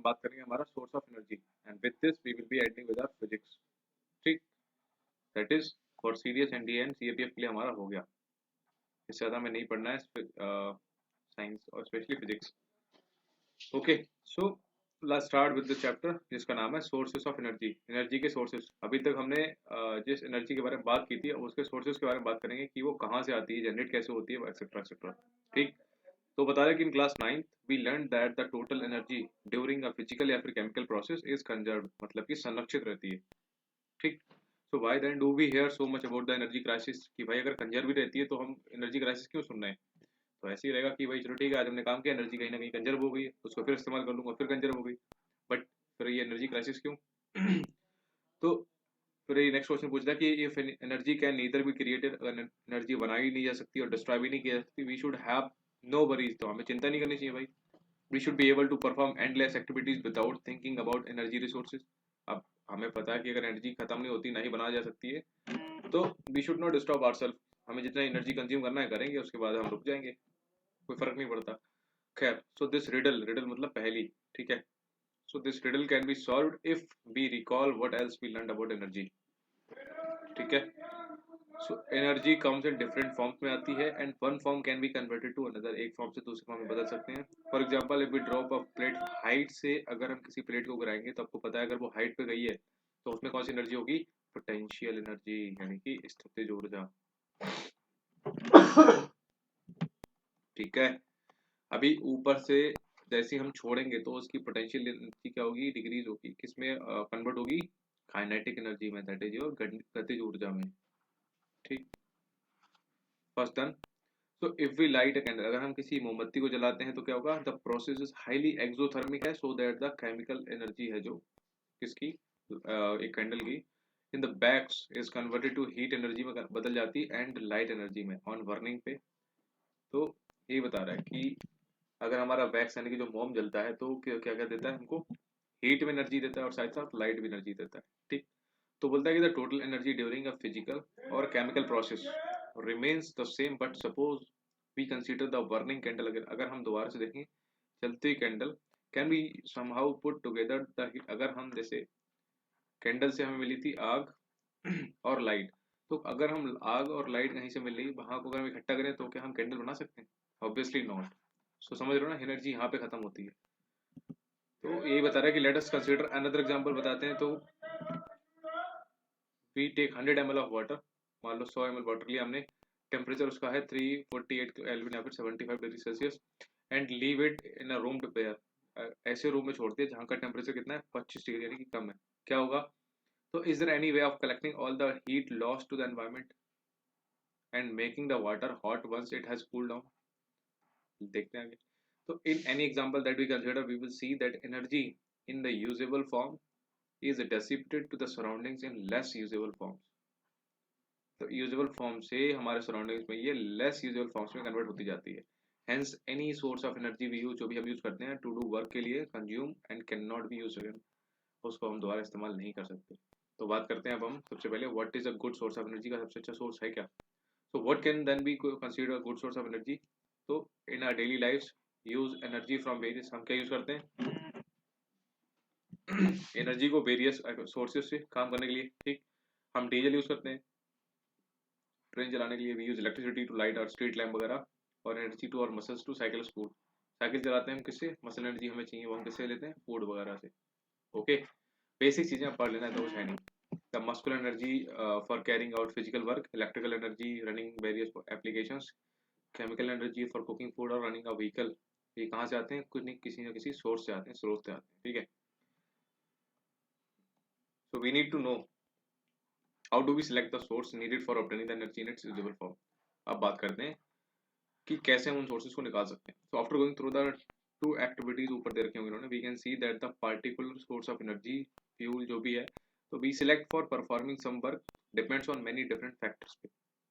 बात करेंगे हमारा source of energy and with this we will be ending with our physics. ठीक, that is for serious NDA and CAPF के लिए हमारा हो गया। इससे ज़्यादा में नहीं पढ़ना है साइंस और specially physics. Okay, so let's start with the chapter जिसका नाम है सोर्सेस ऑफ एनर्जी। एनर्जी के सोर्सेस। अभी तक हमने जिस एनर्जी के बारे में बात की थी उसके सोर्सेस के बारे में बात करेंगे कि वो कहाँ से आती है, जनरेट कैसे होती है, एक्सेट्रा एक्सेट्रा। ठीक, तो बता रहे कि in class 9th we learn that the total energy during a physical या फिर केमिकल प्रोसेस इज कंजर्व्ड, मतलब कि संरक्षित रहती है। ठीक, so why then do we hear so much about the energy crisis, कि भाई अगर कंजर्व भी रहती है तो हम एनर्जी क्राइसिस क्यों सुन रहे हैं। तो ऐसे ही रहेगा कि भाई चलो ठीक है, आज हमने काम किया, एनर्जी कहीं ना कहीं कंजर्व हो गई, उसको फिर इस्तेमाल कर लूंगा, फिर कंजर्व हो गई, बट फिर ये एनर्जी क्राइसिस क्यों। तो फिर ये नेक्स्ट क्वेश्चन पूछता है कि if energy can neither be created, अगर एनर्जी बनाई नहीं जा सकती और डिस्ट्रॉय भी नहीं की जा सकती, we should have no worries, तो हमें चिंता नहीं करनी चाहिए भाई। We should be able to perform endless activities without thinking about energy resources. अब हमें पता है कि अगर एनर्जी खत्म नहीं होती, ना ही बनाई जा सकती है, तो we should not disturb ourselves. हमें जितना एनर्जी कंज्यूम करना है करेंगे, उसके बाद हम रुक जाएंगे, कोई फर्क नहीं पड़ता। खैर, सो दिस रिडल, रिडल मतलब पहेली, ठीक है। So this riddle can be solved if we recall what else we learned about energy. ठीक है, so energy comes in different forms में आती है and one form can be converted to another, एक फॉर्म से दूसरे फॉर्म में बदल सकते हैं। For example, if we drop a plate height से, अगर हम किसी प्लेट को गिराएंगे तो आपको पता है अगर वो हाइट पे गई है तो उसमें कौन सी एनर्जी होगी, पोटेंशियल एनर्जी, यानी कि स्थितिज ऊर्जा। ठीक है, अभी ऊपर से जैसे हम छोड़ेंगे तो उसकी पोटेंशियल एनर्जी क्या होगी, डिक्रीज होगी, किसमें कन्वर्ट होगी, काइनेटिक एनर्जी में, दैट इज योर गतिज ऊर्जा में। ठीक, फर्स्ट डन। तो if we light a candle, अगर हम किसी मोमबत्ती को जलाते हैं तो क्या होगा, the process is highly exothermic है, so that the chemical energy है जो किसकी, एक कैंडल की, in the wax is converted to heat energy में बदल जाती एंड लाइट एनर्जी में ऑन बर्निंग पे। तो ये बता रहा है कि अगर हमारा वैक्स यानी कि जो मोम जलता है तो क्या क्या देता है हमको, हीट में एनर्जी देता है और साथ साथ लाइट भी एनर्जी देता है। ठीक, तो बोलता है कि the total energy during a physical और chemical process remains the same, but suppose we consider the burning candle, अगर हम दोबारा से देखें चलती candle, can be somehow put together the, अगर हम जैसे कैंडल से हमें मिली थी आग और लाइट, तो अगर हम आग और लाइट कहीं से मिल रही वहां को अगर हम इकट्ठा करें तो क्या हम कैंडल बना सकते हैं, ऑब्वियसली नॉट। सो समझ रहे हो ना, एनर्जी यहाँ पे खत्म होती है। तो यही बता रहा है कि let us consider another example बताते हैं। तो we take 100 ml of water, मान लो 100 ml वाटर लिया हमने, टेम्परेचर उसका है 348 केल्विन या फिर 75 degree Celsius, and leave it in a room prepare, ऐसे रूम में छोड़ दिया जहाँ का टेम्परेचर कितना है, 25 डिग्री, यानी कि कम है। क्या होगा, तो is there any way of collecting all the heat lost to the environment and making the water hot once it has cooled down. देखते हैं आगे। तो in any example that we consider we will see that energy in the usable form is dissipated to the surroundings in less usable forms। तो usable form से हमारे surroundings में ये less usable forms में कन्वर्ट होती जाती है। Hence any source of energy we use, जो भी हम यूज करते हैं टू डू वर्क के लिए, consume and can not be use again, उसको हम दोबारा इस्तेमाल नहीं कर सकते। तो बात करते हैं अब हम सबसे पहले what is a good source of energy, का सबसे अच्छा सोर्स है क्या। तो what can then be consider a good source of energy. तो in our daily life use energy from various, हम क्या यूज करते हैं एनर्जी को वेरियस सोर्सेज से काम करने के लिए। ठीक, हम डीजल यूज करते हैं ट्रेन चलाने के लिए, we use electricity to light और स्ट्रीट लैम्प वगैरह, और एनर्जी टू और muscles to cycle food. Cycle चलाते हैं हम किससे, मसल एनर्जी हमें चाहिए वो हम किससे लेते हैं, फूड वगैरह से। ओके, बेसिक चीजें आप पढ़ लेना है तो कुछ है नहीं। The muscular energy for carrying out physical work, electrical energy running various applications, chemical energy for cooking food और रनिंग अ व्हीकल। ये कहाँ से आते हैं, कुछ नहीं, किसी न किसी सोर्स से आते हैं, स्रोत से आते हैं। ठीक है, so we need to know how do we select the source needed for obtaining the energy in its usable form. अब बात करते हैं कि कैसे हम उन सोर्सेज को निकाल सकते हैं। तो after going through the two activities ऊपर दे रखे होंगे उन्होंने, we can see that the particular source of energy, fuel जो भी है, तो we select for performing some work depends on many different factors पे।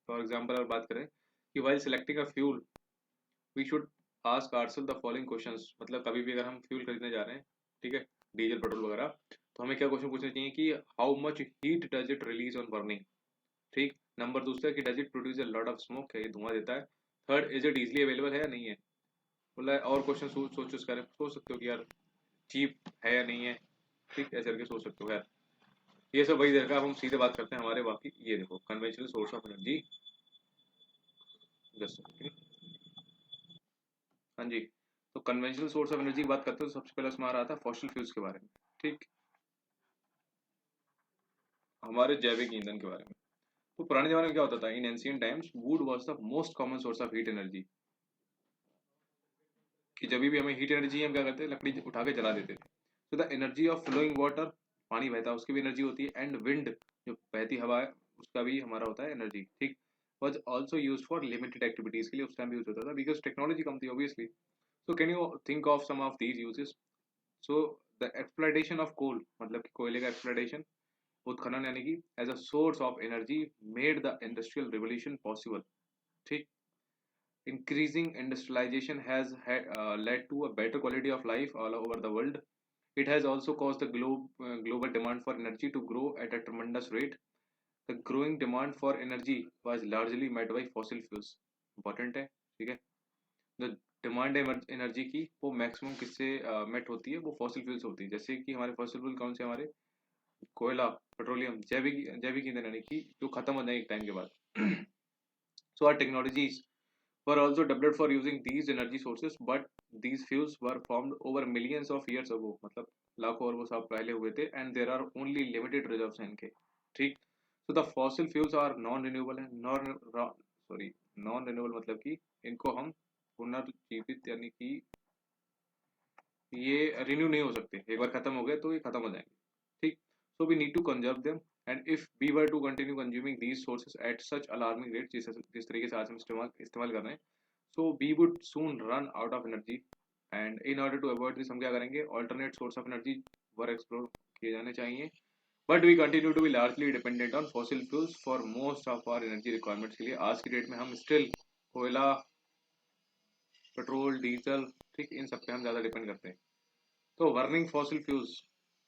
फॉर एग्जांपल अगर बात करें कि while selecting a fuel we should ask ourselves the following questions, मतलब कभी भी अगर हम फ्यूल खरीदने जा रहे हैं, ठीक है, डीजल पेट्रोल वगैरह, तो हमें क्या क्वेश्चन पूछने चाहिए कि how much heat does it release on burning. ठीक, नंबर दूसरा कि does it produce a lot of smoke, है ये धुआं देता है। Third, is it easily available है या नहीं है। बोला है और क्वेश्चन सोच कर सोच सकते हो कि यार चीप है या नहीं है, ठीक, ऐसे करके सोच सकते हो। यार ये सब वही देखा। अब हम सीधे बात करते हैं हमारे बाकी, ये देखो conventional source of energy. Just हाँ जी, तो कन्वेंशनल सोर्स ऑफ एनर्जी की बात करते हैं तो सबसे पहले उसमें आ रहा था फॉसिल फ्यूल्स के बारे में, ठीक, हमारे जैविक ईंधन के बारे में। तो पुराने जमाने में क्या होता था, in ancient times would was the most common source of heat energy, कि जब भी हमें हीट एनर्जी हम क्या करते हैं, लकड़ी उठा के जला देते थे। तो the energy of flowing water, पानी बहता है उसकी भी एनर्जी होती है, एंड विंड जो बहती हवा है उसका भी हमारा होता है एनर्जी, ठीक, was also used for limited activities के लिए उस टाइम भी यूज होता था बिकॉज टेक्नोलॉजी कम थी obviously. So can you think of some of these uses. So the exploitation of coal, मतलब कि कोयले का एक्सप्लॉयटेशन, उत्खनन यानी कि as a source of energy made the industrial revolution possible, ठीक। Increasing industrialization has led to a better quality of life all over the world. It has also caused the global demand for energy to grow at a tremendous rate. The growing demand for energy was largely met by fossil fuels. Important है, ठीक है। The demand energy की वो maximum किससे met होती है, वो fossil fuels होती है। जैसे कि हमारे फॉसिल फ्यूल कौन से, हमारे कोयला, पेट्रोलियम, जैविक जैविक ईंधन यानी कि जो खत्म हो जाए एक टाइम के बाद। So our technologies were also developed for using these energy sources, but these fuels were formed over millions of years ago, मतलब लाखों अरबों साल पहले हुए थे, and there are only limited reserves हैं इनके, ठीक। so the fossil fuels are non renewable है, नॉन रिन्यूएबल मतलब कि इनको हम पुनर्जीवित यानी कि ये रिन्यू नहीं हो सकते, एक बार खत्म हो गए तो ये खत्म हो जाएंगे, ठीक। So we need to conserve them, and if we were to continue consuming these sources at such alarming rate, जिस तरीके से आज हम इस्तेमाल कर रहे हैं, so we would soon run out of energy, and in order to avoid this हम क्या करेंगे, alternate source of energy were explore किए जाने चाहिए, but we continue to be largely dependent on fossil fuels for most of our energy requirements। के लिए आज की डेट में हम स्टिल कोयला, पेट्रोल, डीजल, ठीक, इन सब पे हम ज़्यादा डिपेंड करते हैं। तो burning fossil fuels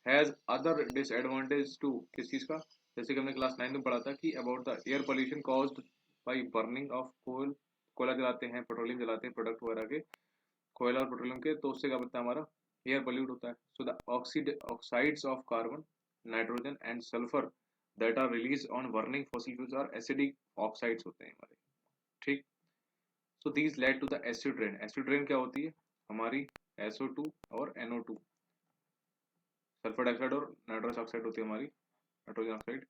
has other disadvantage too, किस चीज़ का, जैसे कि हमने क्लास 9 में पढ़ा था कि about the air pollution caused by burning of coal, कोयला जलाते हैं, पेट्रोलियम जलाते हैं, प्रोडक्ट वगैरह के, कोयला और पेट्रोलियम के, तो उससे क्या होता है, हमारा एयर पोल्यूट होता है। So the oxides of carbon, nitrogen and sulphur that are release on burning fossil fuels are acidic oxides होते हैं हमारे, ठीक। So these lead to the acid rain. Acid rain क्या होती है, हमारी SO2 और NO2, सल्फर डाइऑक्साइड और नाइट्रस ऑक्साइड होती है हमारी, नाइट्रोजन ऑक्साइड,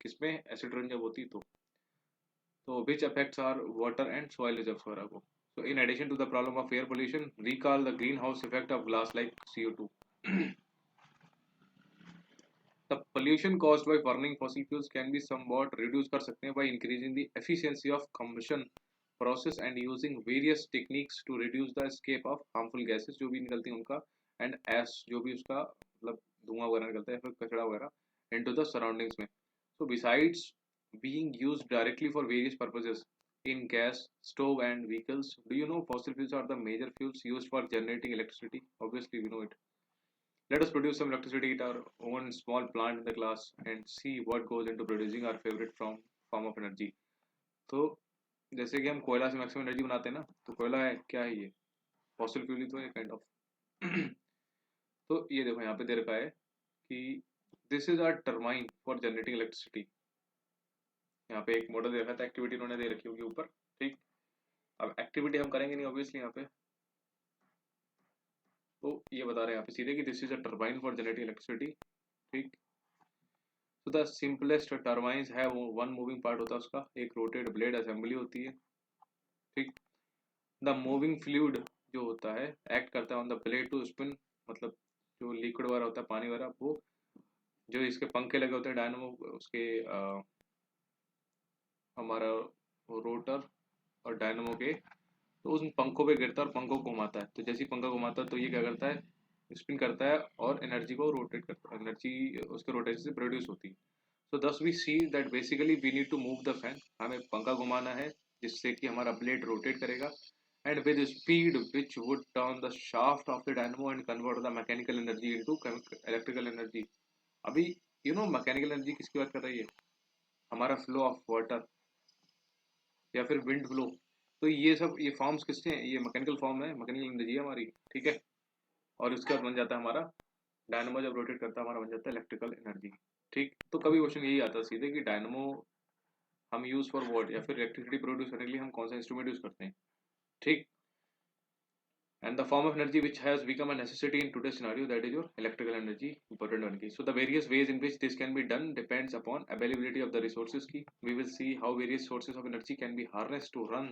किसमें, एसिड रेन जब होती है तो which affects our water and soil reserves वगैरह को। So in addition to the problem of air pollution, recall the greenhouse effect of glass like CO2। The pollution caused by burning fossil fuels can be somewhat reduced कर सकते हैं by increasing the efficiency of combustion process and using various techniques to reduce the escape of harmful gases जो भी निकलती हैं उनका, and ash जो भी उसका मतलब धुआं वगैरह निकलता है, फिर कचरा वगैरह into the surroundings में। So besides being used directly for various purposes in gas, stove and vehicles, do you know fossil fuels are the major fuels used for generating electricity? Obviously we know it. Let us produce some electricity at our own small plant in the class and see what goes into producing our favorite form of energy। तो जैसे कि हम कोयला से maximum energy बनाते हैं ना, तो कोयला है क्या है, ये फॉसिल फ्यूल ही तो है काइंड ऑफ। तो ये देखो यहाँ पे दे रखा है कि this is our turbine for generating electricity. यहाँ पे एक मॉडल दे रखा था, एक्टिविटी उन्होंने दे रखी होगी ऊपर, ठीक। अब एक्टिविटी हम करेंगे नहीं ऑब्वियसली यहाँ पे, तो ये बता रहे हैं यहाँ पे सीधे कि this is a turbine for generating electricity, ठीक। तो द सिंपलेस्ट टर्बाइंस है वो वन मूविंग पार्ट होता है उसका, एक रोटेट ब्लेड असेंबली होती है, ठीक। द मूविंग फ्लूइड जो होता है एक्ट करता है on the blade to spin, मतलब जो लिक्विड वाला होता है पानी वाला, वो जो इसके पंखे लगे होते हैं डायनमो उसके हमारा रोटर और डायनमो के, तो उन पंखों पे गिरता है और पंखों को घुमाता है, तो जैसे ही पंखा घुमाता है तो ये क्या करता है, स्पिन करता है और एनर्जी को रोटेट करता है, एनर्जी उसके रोटेशन से प्रोड्यूस होती है। So thus we see that basically we need to move the fan, हमें पंखा घुमाना है जिससे कि हमारा ब्लेड रोटेट करेगा, and with speed which would turn the shaft of the dynamo and convert the mechanical energy into electrical energy। अभी you know mechanical energy किसकी बात कर रही है, हमारा फ्लो ऑफ वाटर या फिर विंड फ्लो, तो ये सब ये फॉर्म्स किससे हैं, ये मैकेनिकल फॉर्म है, मैकेनिकल एनर्जी है हमारी, ठीक है। और उसके बाद बन जाता है हमारा डायनमो जब रोटेट करता है हमारा बन जाता है इलेक्ट्रिकल एनर्जी। ठीक, तो कभी क्वेश्चन यही आता है सीधे कि डायनमो हम यूज फॉर व्हाट, या फिर इलेक्ट्रिसिटी प्रोड्यूस करने के लिए हम कौन सा इंस्ट्रूमेंट यूज करते हैं। ठीक, and the form of energy which has become a necessity in today's scenario, that is your electrical energy, important one key. So the various ways in which this can be done depends upon availability of the resources key. We will see how various sources of energy can be harnessed to run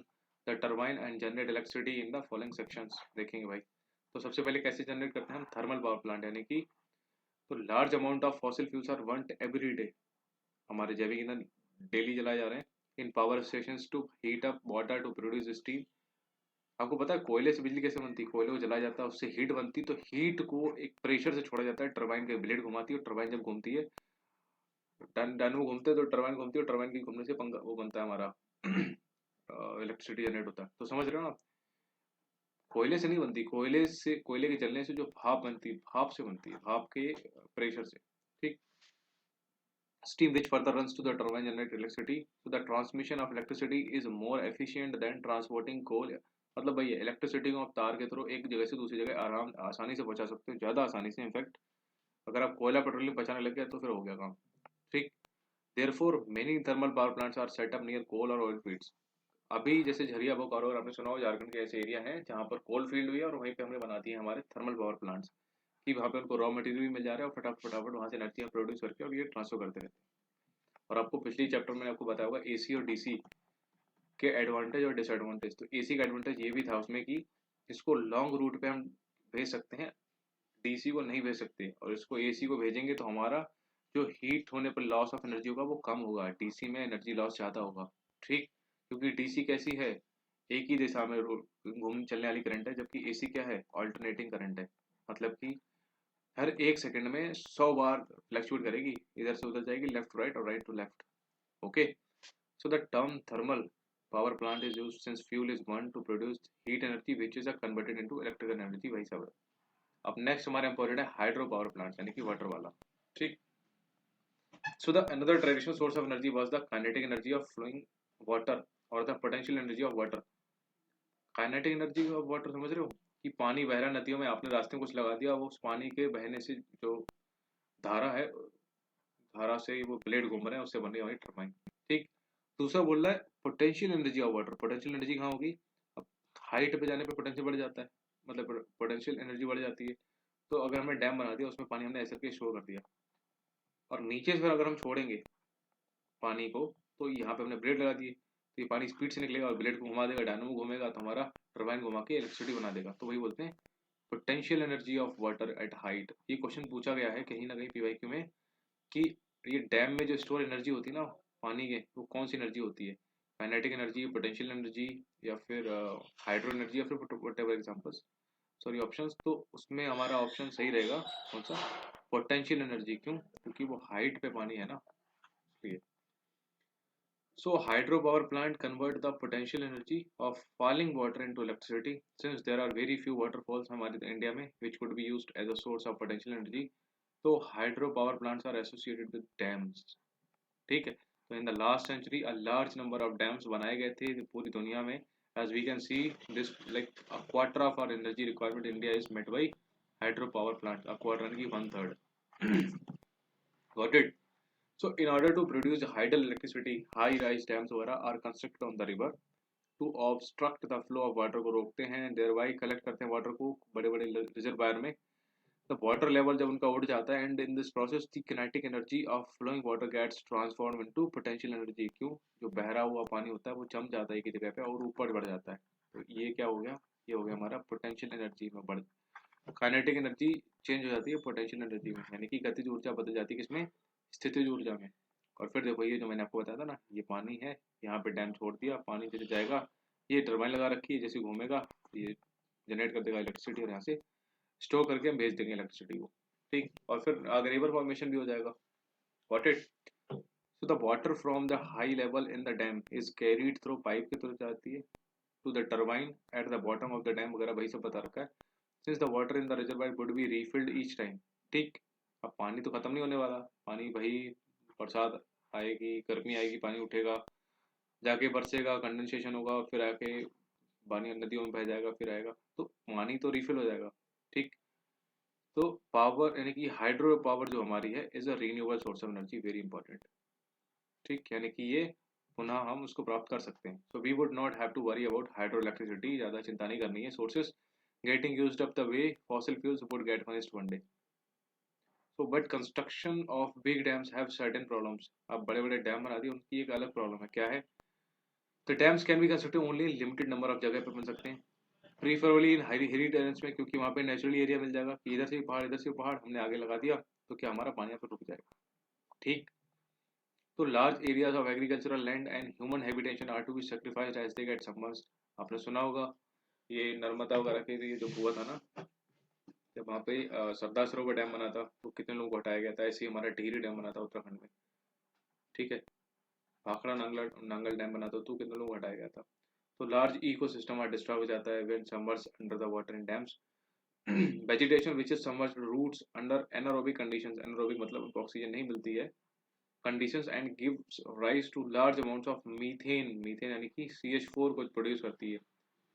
the turbine and generate electricity in the following sections. देखेंगे भाई, तो सबसे पहले कैसे generate करते हैं हम, thermal power plant, यानी कि तो large amount of fossil fuels are burned every day, हमारे जैविक ईंधन डेली जलाए जा रहे हैं in power station to heat up water to produce steam. आपको पता है कोयले से बिजली कैसे बनती है, कोयले को जलाया जाता है उससे हीट बनती है, तो हीट को एक प्रेशर से छोड़ा जाता है, टरबाइन के ब्लेड घुमाती है, और टरबाइन जब घूमती है, डायनमो घूमते हैं तो टरबाइन घूमती है, और टरबाइन के घूमने से पंखा वो बनता है हमारा इलेक्ट्रिसिटी जनरेट होता है। तो समझ रहे हो ना आप, कोयले से नहीं बनती, कोयले से, कोयले के जलने से जो भाप बनती है, भाप से बनती है, भाप के प्रेशर से। ठीक, steam which further runs to the turbine generate electricity, so the transmission of electricity is more efficient than transporting coal। मतलब भैया इलेक्ट्रिसिटी को आप तार के थ्रू एक जगह से दूसरी जगह आसानी से पहुंचा सकते हो, ज़्यादा आसानी से। इनफैक्ट अगर आप कोयला पेट्रोलियम बचाने लग गए तो फिर हो गया काम। ठीक, therefore many thermal power plants are set up near coal और ऑयल फील्ड्स। अभी जैसे झरिया बोकारो, और आपने सुना हो झारखंड के ऐसे एरिया हैं जहाँ पर कोल फील्ड भी है, और वहीं पे हमने बना दिए हमारे थर्मल पावर प्लांट्स, कि वहाँ पे उनको रॉ मटेरियल भी मिल जा रहा है, और फटाफट फटाफट वहाँ से एनर्जी प्रोड्यूस करके और ये ट्रांसफर करते रहते हैं। और आपको पिछली चैप्टर में आपको बताया होगा एसी और डीसी के एडवांटेज और डिसएडवांटेज। तो एसी का एडवांटेज ये भी था उसमें कि इसको लॉन्ग रूट पे हम भेज सकते हैं, डीसी को नहीं भेज सकते, और इसको एसी को भेजेंगे तो हमारा जो हीट होने पर लॉस ऑफ एनर्जी होगा वो कम होगा, डीसी में एनर्जी लॉस ज़्यादा होगा। ठीक, क्योंकि डीसी कैसी है, एक ही दिशा में घूम चलने वाली करंट है, जबकि एसी क्या है, ऑल्टरनेटिंग करंट है। मतलब कि हर एक सेकंड में 100 बार फ्लक्चुएट करेगी, इधर से उधर जाएगी, लेफ्ट टू राइट और right to left. Okay, so the term thermal power plant is used since fuel is burned to produce heat energy which is converted into electrical energy, वही सब है। अब नेक्स्ट हमारा इंपॉर्टेंट है hydro power plant, यानी कि water वाला। ठीक, so the another traditional source of energy was the kinetic energy of flowing water or the potential energy of water। Kinetic energy of water समझ रहे हो, कि पानी बह रहा है नदियों में, आपने रास्ते में कुछ लगा दिया, वो उस पानी के बहने से जो धारा है, धारा से वो ब्लेड घूम रहे हैं, उससे बन रही है हमारी टरबाइन। ठीक, दूसरा बोल रहा है potential energy of water. Potential energy कहाँ होगी, अब हाइट पे जाने पे पोटेंशियल बढ़ जाता है, मतलब पोटेंशियल एनर्जी बढ़ जाती है। तो अगर हमने डैम बना दिया, उसमें पानी हमने ऐसे करके स्टोर कर दिया, और नीचे से फिर अगर हम छोड़ेंगे पानी को, तो यहाँ पे हमने ब्लेड लगा दिए, तो ये पानी स्पीड से निकलेगा और ब्लेड को घुमा देगा, डायनमो घूमेगा तो हमारा टरबाइन घुमा के इलेक्ट्रिसिटी बना देगा। तो वही बोलते हैं potential energy of water at height. ये क्वेश्चन पूछा गया है कहीं ना कहीं पीवाईक्यू में, कि ये डैम में जो स्टोर एनर्जी होती है ना पानी के, वो कौन सी एनर्जी होती है, काइनेटिक एनर्जी, पोटेंशियल एनर्जी, या फिर हाइड्रो एनर्जी, या फिर व्हाटएवर एग्जांपल्स, सॉरी ऑप्शंस। तो उसमें हमारा ऑप्शन सही रहेगा कौन सा, पोटेंशियल एनर्जी। क्यों, क्योंकि वो हाइट पे पानी है ना, इसलिए। So hydropower plant convert the potential energy of falling water into electricity. Since there are very few waterfalls हमारे इंडिया में which could be used as a source of potential energy, तो hydro power plants are associated with dams। ठीक है, तो in the last century a large number of dams बनाए गए थे पूरी दुनिया में। As we can see this, like a quarter of our energy requirement India is met by hydro power plant, a quarter की 1/3। Got it. So in order to produce hydel electricity, high rise dams वगैरह are constructed on the river to obstruct the flow of water, को रोकते हैं, thereby collect करते हैं water को बड़े बड़े रिजर्वायर में। The water level जब उनका उड़ जाता है, and in this process the kinetic energy of flowing water gets transformed into potential energy। क्यों, जो बहरा हुआ पानी होता है वो जम जाता है एक ही जगह पे और ऊपर बढ़ जाता है, तो ये क्या हो गया, ये हो गया हमारा पोटेंशियल एनर्जी में बढ़, काइनेटिक एनर्जी चेंज हो जाती है पोटेंशियल एनर्जी में, यानी कि गतिज ऊर्जा बदल जाती है किसमें, स्थितिज ऊर्जा में। और फिर देखो ये जो मैंने आपको बताया था ना, ये पानी है, यहाँ पे डैम छोड़ दिया, पानी जैसे जाएगा, ये टरबाइन लगा रखी है, जैसे घूमेगा ये जनरेट कर देगा इलेक्ट्रिसिटी, और यहाँ से स्टोर करके हम भेज देंगे इलेक्ट्रिसिटी को। ठीक, और फिर आगे रिवर फॉर्मेशन भी हो जाएगा। Got it. So the water from the high level in the dam is carried through, pipe के थ्रू जाती है to the turbine at the bottom of the dam, वगैरह वही सब बता रखा है। Since the water in the reservoir would be refilled each time. ठीक, अब पानी तो खत्म नहीं होने वाला, पानी भाई बरसात आएगी, गर्मी आएगी, पानी उठेगा, जाके बरसेगा, कंडेंसेशन होगा, फिर आके पानी नदियों में बह जाएगा, फिर आएगा, तो पानी तो रिफिल हो जाएगा। ठीक, तो पावर यानी कि हाइड्रो पावर जो हमारी है is a renewable source of energy, very important. ठीक, यानी कि ये पुनः हम उसको प्राप्त कर सकते हैं। So we would not have to worry about hydro electricity, ज़्यादा चिंता नहीं करनी है। Sources getting used up the way fossil fuels would get finished one day. So but construction of big dams have certain problems. अब बड़े बड़े dam बना दिए, उनकी एक अलग प्रॉब्लम है। क्या है? The dams can be constructed only in limited number of जगह पे बन सकते हैं, प्रीफरेबली इन हिली टेरेंस में, क्योंकि वहाँ पे नेचुरली एरिया मिल जाएगा कि इधर से भी पहाड़ इधर से भी पहाड़ हमने आगे लगा दिया तो क्या हमारा पानी यहाँ पर रुक जाएगा। ठीक, तो large areas of agricultural land and human habitation are to be sacrificed as they get submerged. आपने सुना होगा ये नर्मदा वगैरह के लिए जो हुआ था ना, जब वहाँ पे सरदार सरोवर डैम बना था तो कितने लोगों को हटाया गया था। ऐसे ही हमारा टिहरी डैम बना था उत्तराखंड में, ठीक है। भाखड़ा नांगल नांगल डैम बना था तो कितने लोगों को हटाया गया था। तो लार्ज इकोसिस्टम आर डिस्ट्रॉय हो जाता है when submerge under the water in dams. Vegetation which is submerged roots under anaerobic conditions, anaerobic मतलब उनको ऑक्सीजन नहीं मिलती है, conditions and gives rise to large amounts of methane. Methane यानी कि CH4 को प्रोड्यूस करती है,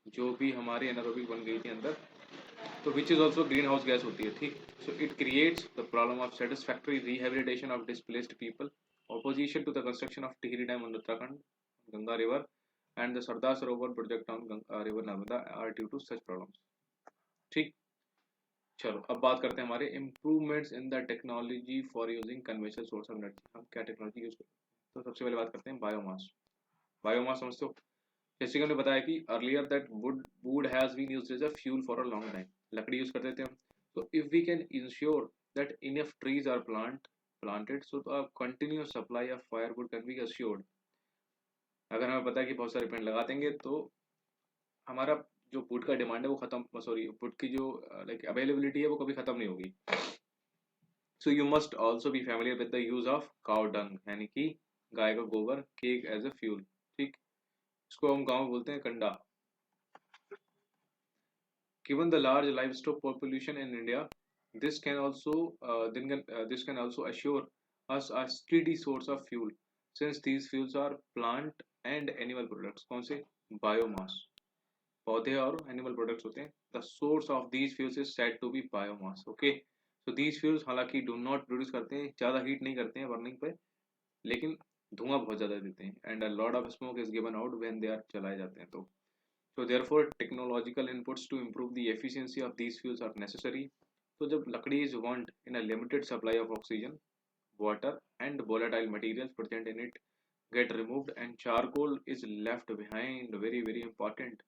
जो भी हमारी एनारोबिक बन गई थी अंदर, तो which is also green house gas होती है। ठीक, so it creates the problem of satisfactory rehabilitation of displaced people, opposition to the construction of Tihri Dam on Uttarakhand Ganga River and the Sardar Sarovar project on River Narmada are due to such problems। ठीक, चलो अब बात करते हैं हमारे improvements in the technology for using conventional source of energy. हम क्या technology use करते हैं? तो सबसे पहले बात करते हैं बायोमास। बायोमास समझते हो? जैसे कि हमने बताया कि earlier that wood has been used as a fuel for a long time, लकड़ी यूज करते थे हम। तो if we can ensure that enough trees are planted so a continuous supply of firewood can be assured। अगर हमें पता है कि बहुत सारे पेड़ लगा देंगे तो हमारा जो वुड का डिमांड है वो खत्म, सॉरी वुड की जो लाइक अवेलेबिलिटी है वो कभी खत्म नहीं होगी। So you must also be familiar with the use of cow dung, यानी कि गाय का गोबर केक एज अ फ्यूल। ठीक, इसको हम गाँव में बोलते हैं कंडा। Given the large livestock population in India, this can this can also assure us a steady source of fuel, since these fuels are plant and animal products। कौन से? Biomass, पौधे और एनिमल प्रोडक्ट्स होते हैं। The source of these fuels is said to be biomass. Okay, so these fuels हालांकि do not produce करते हैं, ज़्यादा हीट नहीं करते हैं बर्निंग पे, लेकिन धुआं बहुत ज़्यादा देते हैं, and a lot of smoke is given out when they are चलाए जाते हैं। तो so therefore technological inputs to improve the efficiency of these fuels are necessary। तो जब लकड़ी is want in a limited supply of oxygen, water and volatile materials present in it get removed and charcoal is left behind। very very important।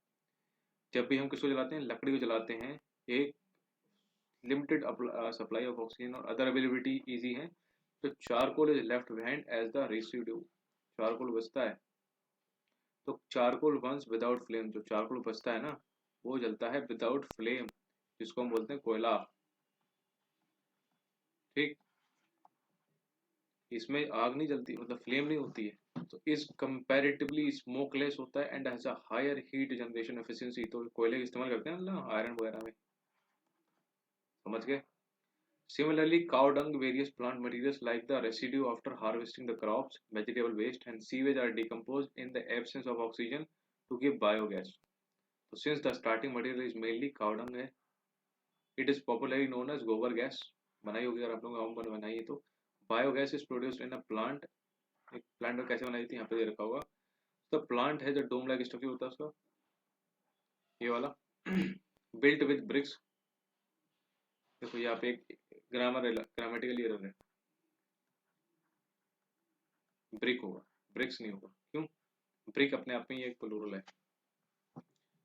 जब भी हम किसको जलाते हैं? लकड़ी को जलाते हैं, एक लिमिटेड सप्लाई ऑफ ऑक्सीजन और अदर अवेलेबिलिटी इजी है, तो charcoal is left behind as the residue. Charcoal बचता है। तो चारकोल बर्न्स विदाउट फ्लेम, जो चारकोल बचता है ना वो जलता है विदाउट फ्लेम, जिसको हम बोलते हैं कोयला। ठीक, इसमें आग नहीं जलती, मतलब फ्लेम नहीं होती है, तो इस कंपैरेटिवली स्मोकलेस होता है and has a higher heat generation efficiency. तो कोयले का इस्तेमाल करते हैं ना आयरन वगैरह में, समझ गए? Similarly, cow dung, various plant materials like the residue after harvesting the crops, vegetable waste, and sewage are decomposed in the absence of oxygen to give biogas। So, since the starting material is mainly cow dung, it is popularly known as गोबर gas. बनाई होगी अगर आप लोगों ने बनाई है तो। Biogas is produced in a plant. एक प्लांट में कैसे बनाई थी यहाँ पे दे रखा होगा। द प्लांट है जो डोम लाइक स्ट्रक्चर होता है उसका, ये वाला बिल्ट विद ब्रिक्स। देखो यहाँ पे एक ग्रामेटिकल एरर है, ब्रिक होगा, ब्रिक्स नहीं होगा। क्यों? ब्रिक अपने आप में ही एक प्लूरल है।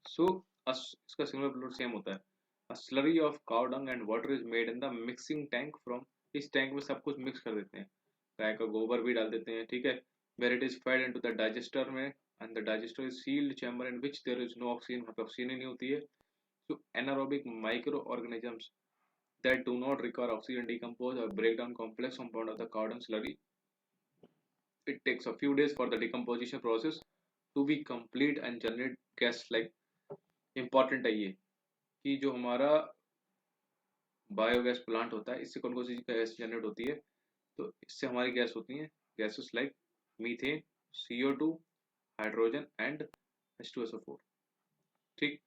सो इसका सिंगुलर प्लूरल सेम होता है। A slurry of cow dung and water is made in the mixing tank from। इस टैंक में सब कुछ मिक्स कर देते हैं, गाय का गोबर भी डाल देते हैं, ठीक है। Where it is fed into the digester में, and the digester is sealed chamber in which there is no oxygen, वहाँ पे ऑक्सीजन ही नहीं होती है। So anaerobic microorganisms that do not require oxygen decompose or break down complex compound of the cow dung slurry। It takes a few days for the decomposition process to be complete and generate gas। like important है ये कि जो हमारा biogas plant होता है, इससे कौन कौन सी गैस जनरेट होती है? तो इससे हमारी गैस होती है gases like methane, CO2, hydrogen and H2SO4। ठीक,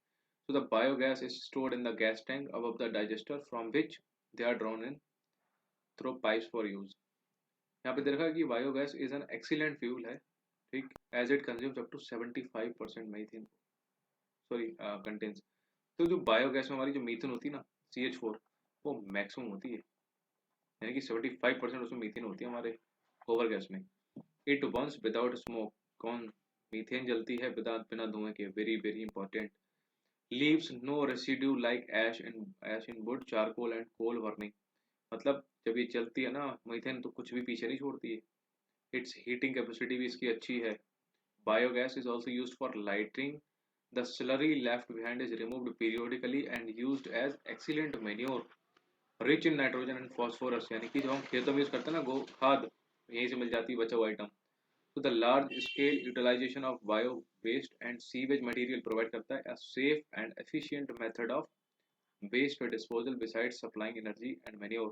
so the biogas is stored in the gas tank above the digester from which they are drawn in through pipes for use. यहाँ पे देखा कि biogas is an excellent fuel है, ठीक, as it consumes up to 75% methane, sorry contains. तो जो biogas में हमारी जो मीथेन होती है ना, CH4, वो मैक्सिमम होती है, यानी कि 75% उसमें मीथेन होती है हमारे गोबर गैस में। इट बर्न्स विदाउट स्मोक, कौन, मीथेन जलती है बिना बिना धुएं के, very very important. Leaves no residue like ash in wood, charcoal and coal burning. मतलब जब ये जलती है ना मीथेन, तो कुछ भी पीछे नहीं छोड़ती है। इट्स हीटिंग कैपेसिटी भी इसकी अच्छी है। Biogas is also use for lighting, the slurry left behind is removed periodically and used as excellent manure rich in nitrogen and phosphorus, यानी कि जो हम खेतों में यूज करते हैं ना गो खाद, यहीं से मिल जाती है बचा हुआ आइटम। तो the large scale utilization of bio waste and sewage material provide करता है a safe and efficient method of waste disposal besides supplying energy and manure।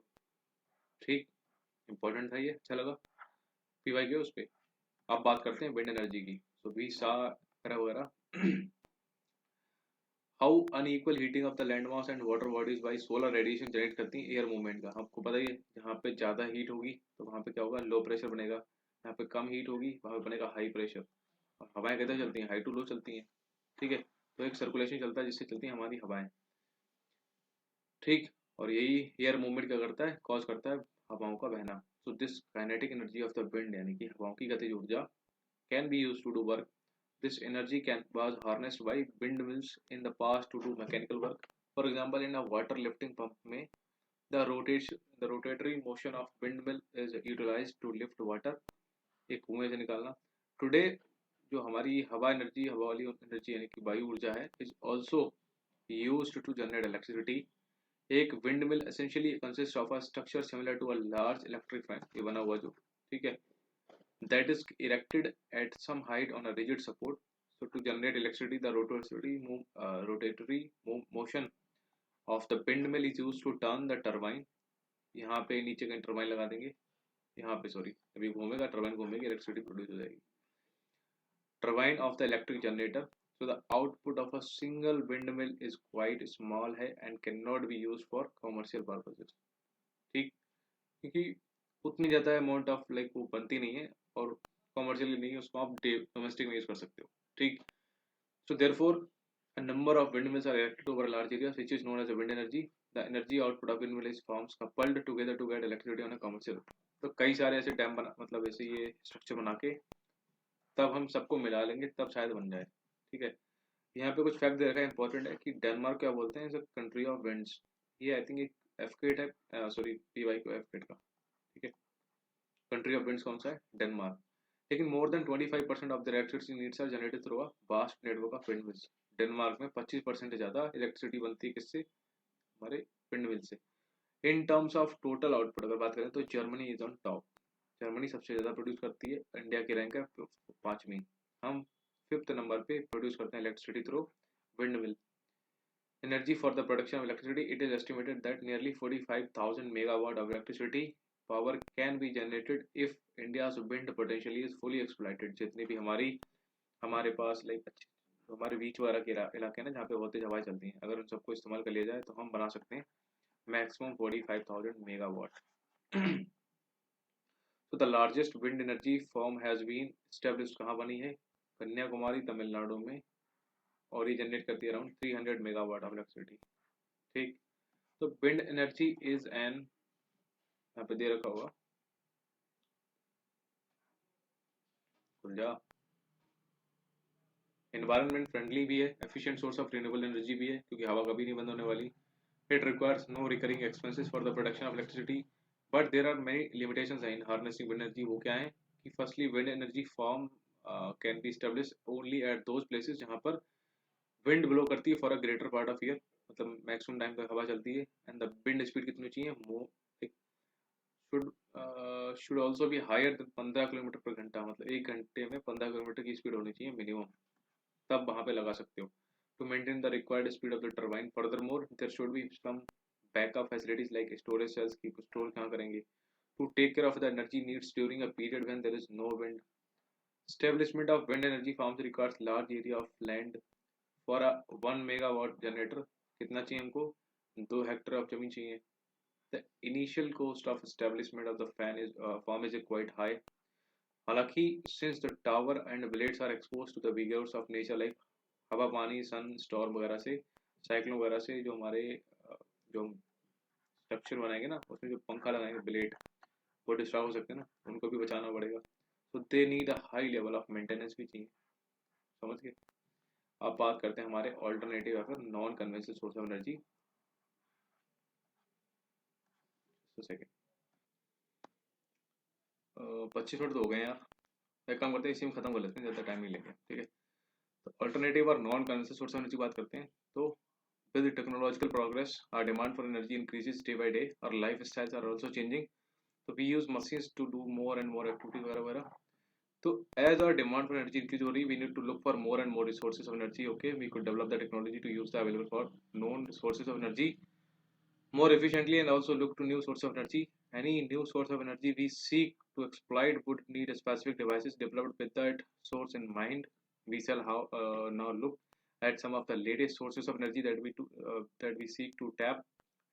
ठीक, इंपॉर्टेंट था ये, अच्छा लगा। पीवाई के उस पे अब बात करते हैं विंड एनर्जी की। तो वी सा वगैरह how unequal heating of the land mass and water bodies by solar radiation generate करती है एयर मूवमेंट का। आपको पता ही है, जहाँ पे ज़्यादा हीट होगी तो वहाँ पे क्या होगा, लो प्रेशर बनेगा, यहाँ पे कम हीट होगी वहाँ पे बनेगा हाई प्रेशर। और हवाएं कैसे चलती हैं, हाई टू लो चलती हैं, ठीक है। तो एक सर्कुलेशन चलता है जिससे चलती हैं हमारी हवाएं, ठीक। और यही एयर मूवमेंट क्या करता है, कॉज करता है हवाओं का बहना। So this kinetic energy of the wind, यानी कि हवाओं की गतिज ऊर्जा, can be use to do work. This energy was harnessed by windmills in the past to do mechanical work. For example, in a water lifting pump में the rotatory motion of windmill is utilized to lift water, एक कुएं से निकालना। Today जो हमारी हवा वाली energy यानी कि वायु ऊर्जा है, is also used to generate electricity। एक windmill essentially consists of a structure similar to a large electric fan, ये बना हुआ जो, ठीक है, that is erected at some height on a rigid support. So to generate electricity, the rotatory motion of the windmill is used to turn the turbine। यहाँ पे नीचे कहीं टर्बाइन लगा देंगे, यहाँ पे सॉरी, अभी घूमेगा टर्बाइन, घूमेगी, इलेक्ट्रिसिटी प्रोड्यूस हो जाएगी। Turbine of the electric generator. So the output of a single windmill is quite small है and cannot be used for commercial purposes। ठीक, क्योंकि उतनी ज़्यादा अमाउंट ऑफ लाइक वो बनती नहीं है और कॉमर्शियली नहीं है, उसको आप डोमेस्टिक में यूज कर सकते हो, ठीक। So therefore a number of windmills are erected over a large area which is known as a wind energy। The energy output of windmill is forms coupled together to get electricity on a commercial। तो कई सारे ऐसे dam बना, मतलब ऐसे ये structure बना के तब हम सबको मिला लेंगे तब शायद बन जाए, ठीक है। यहाँ पे कुछ फैक्ट दे रखा है इंपॉर्टेंट है कि डेनमार्क क्या बोलते हैं, कंट्री ऑफ विंड्स। ये आई थिंक एक एफकेट है, सॉरी पीवाई को एफकेट का, ठीक है। कंट्री ऑफ विंड्स कौन सा है, डेनमार्क। लेकिन more than 25% of the electricity needs are generated through a vast network of windmills. Denmark में 25% से ज़्यादा इलेक्ट्रिसिटी बनती है किससे, हमारे विंडमिल से। In terms of total output अगर बात करें तो Germany is on top. Germany सबसे ज़्यादा प्रोड्यूस करती है, इंडिया की रैंक है 5वीं, हम 5th नंबर पे प्रोड्यूस करते हैं electricity through windmill. Energy for the production of electricity, it is estimated that nearly 45,000 megawatt of electricity power can be generated if India's wind potential is fully exploited। जितनी भी हमारे पास like हमारे बीच वाला के इलाके हैं ना जहाँ पे बहुत तेज हवाएं चलती हैं, अगर उन सबको इस्तेमाल कर लिया जाए तो हम बना सकते हैं मैक्सिमम 45,000 मेगावाट। तो the largest wind energy form has been established, कहाँ बनी है, कन्याकुमारी तमिलनाडु में, और ये जनरेट करती है अराउंड 300 मेगावाट ऑफ इलेक्ट्रिसिटी, ठीक। तो विंड एनर्जी इज एन, यहाँ पे दे रखा होगा, खुल जा, एनवायरनमेंट फ्रेंडली भी है, efficient source of renewable energy भी है क्योंकि हवा कभी नहीं बंद होने वाली। It requires no recurring expenses for the production of electricity, but there are many limitations in harnessing wind energy. वो क्या है कि firstly wind energy form can be establish only at those places जहाँ पर विंड ब्लो करती है for a greater part of year, मतलब maximum time तक हवा चलती है। एंड द विंड स्पीड कितनी चाहिए, should also be higher than 15 kilometre पर घंटा, मतलब एक घंटे में 15 किलोमीटर की स्पीड होनी चाहिए मिनिमम, तब वहां पे लगा सकते हो। To maintain the required speed of the turbine, further more there should be some backup facilities like storage cells की, स्टोर कहाँ करेंगे, to take care of the energy needs during a period when there is no wind. Establishment of wind energy farms requires large area of land for a 1 megawatt generator, कितना चाहिए हमको, 2 hectare of जमीन चाहिए, The initial cost of establishment of the fan is farm is quite high. हालांकि since the tower and blades are exposed to the vigors of nature like हवा पानी सन storm वगैरह से साइक्लोन वगैरह से जो हमारे जो स्ट्रक्चर बनाएंगे ना उसमें जो पंखा लगाएंगे ब्लेड वो डिस्ट्रॉय हो सकते हैं ना उनको भी बचाना पड़ेगा तो they need a high level of maintenance भी चाहिए समझ गए। अब बात करते हैं हमारे ऑल्टरनेटिव या फिर non conventional source of energy. Second 25 minute तो हो गए यार, एक काम करते हैं इसी में खत्म कर लेते हैं, ज़्यादा टाइम नहीं लेंगे ठीक है। तो अल्टरनेटिव और non conventional source of energy बात करते हैं। तो with technological progress our demand for energy increases day by day, our lifestyles are also changing, so we use machines to do more and more activity वगैरह वगैरह। तो as our demand for energy increase हो रही, we need to look for more and more resources of energy। okay, we could develop the technology to use the available for known sources of energy more efficiently and also look to new sources of energy. Any new source of energy we seek to exploit would need a specific devices developed with that source in mind. We shall now look at some of the latest sources of energy that we seek to tap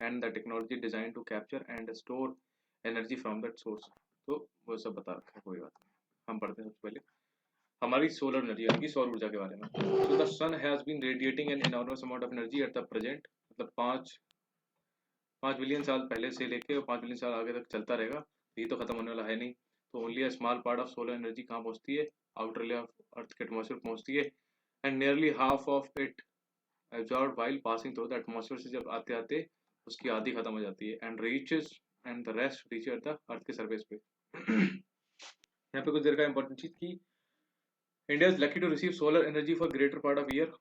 and the technology designed to capture and store energy from that source। तो वो सब बता रखा है, कोई बात नहीं। हम पढ़ते हैं सबसे पहले हमारी सोलर एनर्जी यानी कि सौर ऊर्जा के बारे में। So the sun has been radiating an enormous amount of energy at the present, मतलब 5 बिलियन साल पहले से लेके और 5 बिलियन साल आगे तक चलता रहेगा, ये तो खत्म होने वाला है नहीं। तो only a small part of solar energy कहाँ पहुँचती है, आउटर लेयर ऑफ अर्थ के एटमॉस्फेयर पहुँचती है and nearly half of it absorb while passing through the atmosphere से जब आते आते उसकी आधी खत्म हो जाती है and reaches and the rest reach at the earth के सरफेस पे। यहाँ पे कुछ देर का इंपॉर्टेंट चीज की India is lucky to receive solar energy for greater part of year.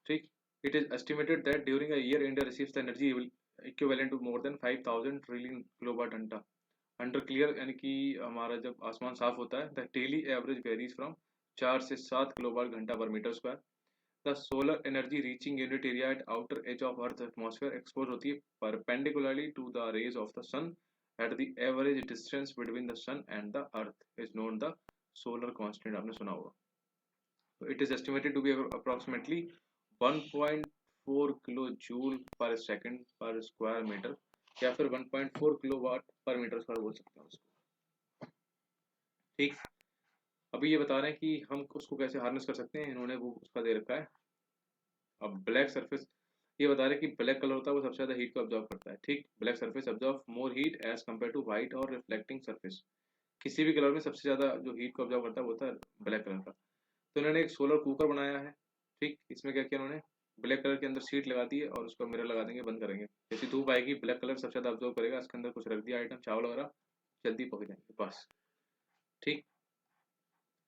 ठीक, it is estimated that during a year India receives the energy equivalent to more than 5000 trillion kilowatt घंटा under clear, यानी कि हमारा जब आसमान साफ होता है the daily average varies from 4 से 7 किलोवाट घंटा पर metre square. The solar energy reaching unit area at outer edge of earth atmosphere expose होती है perpendicularly to the rays of the sun at the average distance between the sun and the earth is known the solar constant, आपने सुना होगा। तो it is estimated to be approximately 1.4 kilo joule per second per square metre या फिर 1.4 kilowatt पर metre square बोल सकते हैं उसको। ठीक, अभी ये बता रहे हैं कि हम उसको कैसे हार्नेस कर सकते हैं, इन्होंने वो उसका दे रखा है। अब ब्लैक सरफेस ये बता रहे हैं कि ब्लैक कलर होता है वो सबसे ज्यादा हीट को ऑब्जॉर्व करता है। ठीक, black surface absorb more heat as compare to white और रिफ्लेक्टिंग सरफेस। किसी भी कलर में सबसे ज्यादा जो हीट को ऑब्जॉर्व करता है वो होता है ब्लैक कलर का। तो इन्होंने एक सोलर कुकर बनाया है। ठीक, इसमें क्या किया उन्होंने, ब्लैक कलर के अंदर शीट लगा दी है और उसको मिरर लगा देंगे, बंद करेंगे, जैसी धूप आएगी ब्लैक कलर सबसे ज्यादा ऑब्जॉर्व करेगा, इसके अंदर कुछ रख दिया आइटम चावल वगैरह, जल्दी पक जाएंगे बस। ठीक,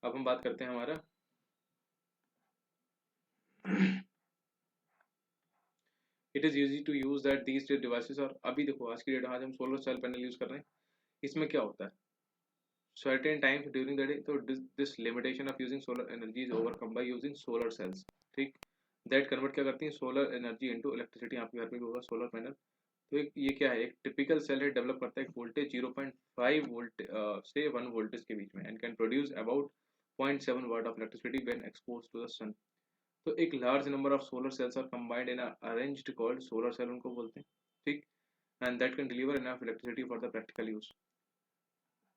अब हम बात करते हैं हमारा it is easy to use that these devices. और अभी देखो आज की डेट आज हम सोलर सेल पैनल यूज कर रहे हैं, इसमें क्या होता है certain times during the day, so this limitation of using solar energy is overcome by using solar cells। ठीक, that convert क्या करती है सोलर एनर्जी इनटू इलेक्ट्रिसिटी। आपके घर पे भी होगा सोलर पैनल। तो एक ये क्या है, एक टिपिकल सेल है, डेवलप करता है एक वोल्टेज 0.5 वोल्ट से 1 वोल्टेज के बीच में and can produce about 0.7 watt of electricity when expose to the sun. तो एक large number of solar cells are combined in arranged called solar cell उनको बोलते हैं। ठीक, and that can deliver enough electricity for the practical use.